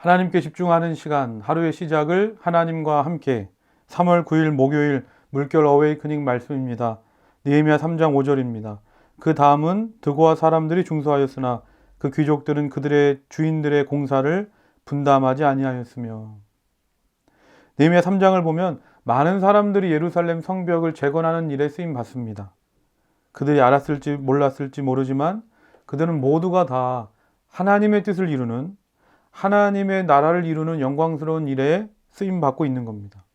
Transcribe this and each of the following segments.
하나님께 집중하는 시간, 하루의 시작을 하나님과 함께 3월 9일 목요일 물결 어웨이크닝 말씀입니다. 느헤미야 3장 5절입니다. 그 다음은 드고와 사람들이 중수하였으나 그 귀족들은 그들의 주인들의 공사를 분담하지 아니하였으며. 느헤미야 3장을 보면 많은 사람들이 예루살렘 성벽을 재건하는 일에 쓰임 받습니다. 그들이 알았을지 몰랐을지 모르지만 그들은 모두가 다 하나님의 뜻을 이루는, 하나님의 나라를 이루는 영광스러운 일에 쓰임 받고 있는 겁니다.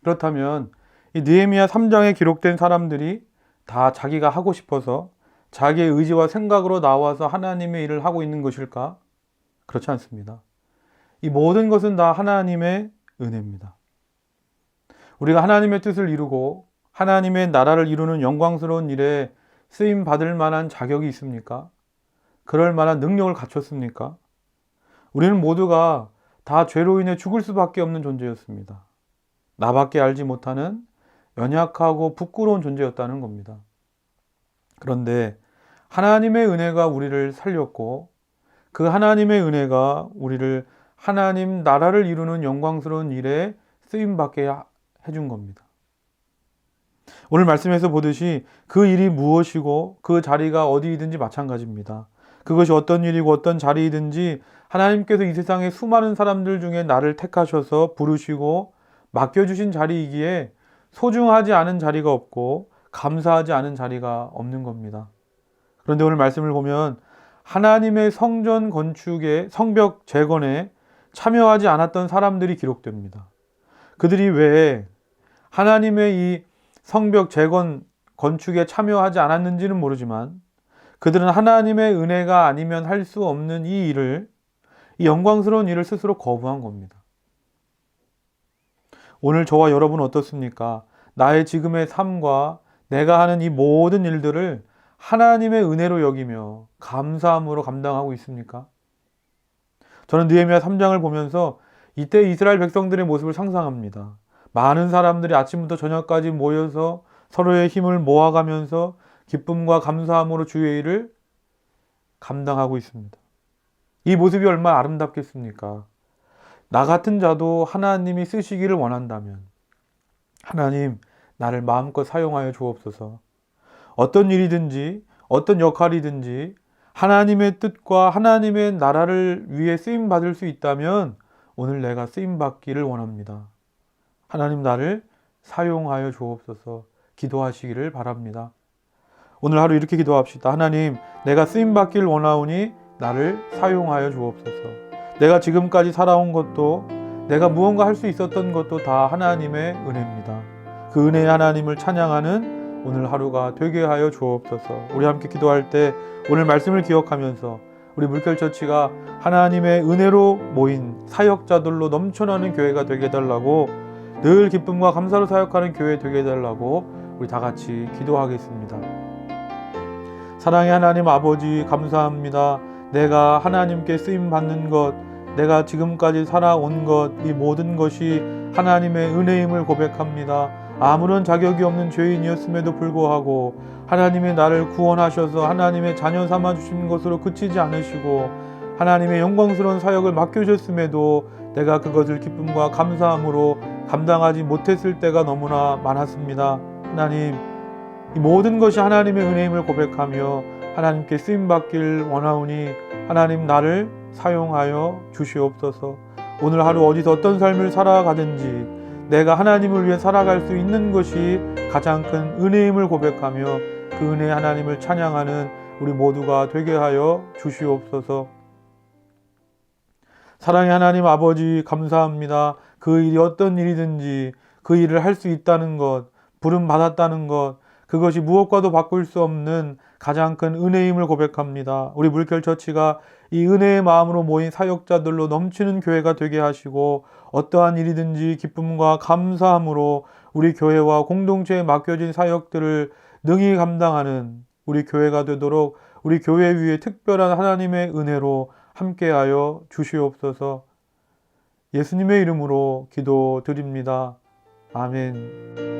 그렇다면 이 느헤미야 3장에 기록된 사람들이 다 자기가 하고 싶어서 자기의 의지와 생각으로 나와서 하나님의 일을 하고 있는 것일까? 그렇지 않습니다. 이 모든 것은 다 하나님의 은혜입니다. 우리가 하나님의 뜻을 이루고 하나님의 나라를 이루는 영광스러운 일에 쓰임 받을 만한 자격이 있습니까? 그럴 만한 능력을 갖췄습니까? 우리는 모두가 다 죄로 인해 죽을 수밖에 없는 존재였습니다. 나밖에 알지 못하는 연약하고 부끄러운 존재였다는 겁니다. 그런데 하나님의 은혜가 우리를 살렸고 그 하나님의 은혜가 우리를 하나님 나라를 이루는 영광스러운 일에 쓰임받게 해준 겁니다. 오늘 말씀에서 보듯이 그 일이 무엇이고 그 자리가 어디이든지 마찬가지입니다. 그것이 어떤 일이고 어떤 자리이든지 하나님께서 이 세상의 수많은 사람들 중에 나를 택하셔서 부르시고 맡겨주신 자리이기에 소중하지 않은 자리가 없고 감사하지 않은 자리가 없는 겁니다. 그런데 오늘 말씀을 보면 하나님의 성전 건축에, 성벽 재건에 참여하지 않았던 사람들이 기록됩니다. 그들이 왜 하나님의 이 성벽 재건 건축에 참여하지 않았는지는 모르지만 그들은 하나님의 은혜가 아니면 할 수 없는 이 일을, 이 영광스러운 일을 스스로 거부한 겁니다. 오늘 저와 여러분은 어떻습니까? 나의 지금의 삶과 내가 하는 이 모든 일들을 하나님의 은혜로 여기며 감사함으로 감당하고 있습니까? 저는 느헤미야 3장을 보면서 이때 이스라엘 백성들의 모습을 상상합니다. 많은 사람들이 아침부터 저녁까지 모여서 서로의 힘을 모아가면서 기쁨과 감사함으로 주의 일을 감당하고 있습니다. 이 모습이 얼마나 아름답겠습니까? 나 같은 자도 하나님이 쓰시기를 원한다면 하나님, 나를 마음껏 사용하여 주옵소서. 어떤 일이든지 어떤 역할이든지 하나님의 뜻과 하나님의 나라를 위해 쓰임받을 수 있다면 오늘 내가 쓰임받기를 원합니다. 하나님, 나를 사용하여 주옵소서. 기도하시기를 바랍니다. 오늘 하루 이렇게 기도합시다. 하나님, 내가 쓰임받기를 원하오니 나를 사용하여 주옵소서. 내가 지금까지 살아온 것도, 내가 무언가 할 수 있었던 것도 다 하나님의 은혜입니다. 그 은혜의 하나님을 찬양하는 오늘 하루가 되게 하여 주옵소서. 우리 함께 기도할 때 오늘 말씀을 기억하면서 우리 물결처치가 하나님의 은혜로 모인 사역자들로 넘쳐나는 교회가 되게 해달라고, 늘 기쁨과 감사로 사역하는 교회 되게 해달라고 우리 다 같이 기도하겠습니다. 사랑의 하나님 아버지, 감사합니다. 내가 하나님께 쓰임받는 것, 내가 지금까지 살아온 것, 이 모든 것이 하나님의 은혜임을 고백합니다. 아무런 자격이 없는 죄인이었음에도 불구하고 하나님이 나를 구원하셔서 하나님의 자녀 삼아주신 것으로 그치지 않으시고 하나님의 영광스러운 사역을 맡겨주셨음에도 내가 그것을 기쁨과 감사함으로 감당하지 못했을 때가 너무나 많았습니다. 하나님, 이 모든 것이 하나님의 은혜임을 고백하며 하나님께 쓰임받길 원하오니 하나님, 나를 사용하여 주시옵소서. 오늘 하루 어디서 어떤 삶을 살아가든지 내가 하나님을 위해 살아갈 수 있는 것이 가장 큰 은혜임을 고백하며 그 은혜 하나님을 찬양하는 우리 모두가 되게 하여 주시옵소서. 사랑의 하나님 아버지, 감사합니다. 그 일이 어떤 일이든지 그 일을 할 수 있다는 것, 부름 받았다는 것, 그것이 무엇과도 바꿀 수 없는 가장 큰 은혜임을 고백합니다. 우리 물결처치가 이 은혜의 마음으로 모인 사역자들로 넘치는 교회가 되게 하시고 어떠한 일이든지 기쁨과 감사함으로 우리 교회와 공동체에 맡겨진 사역들을 능히 감당하는 우리 교회가 되도록 우리 교회 위에 특별한 하나님의 은혜로 함께하여 주시옵소서. 예수님의 이름으로 기도드립니다. 아멘.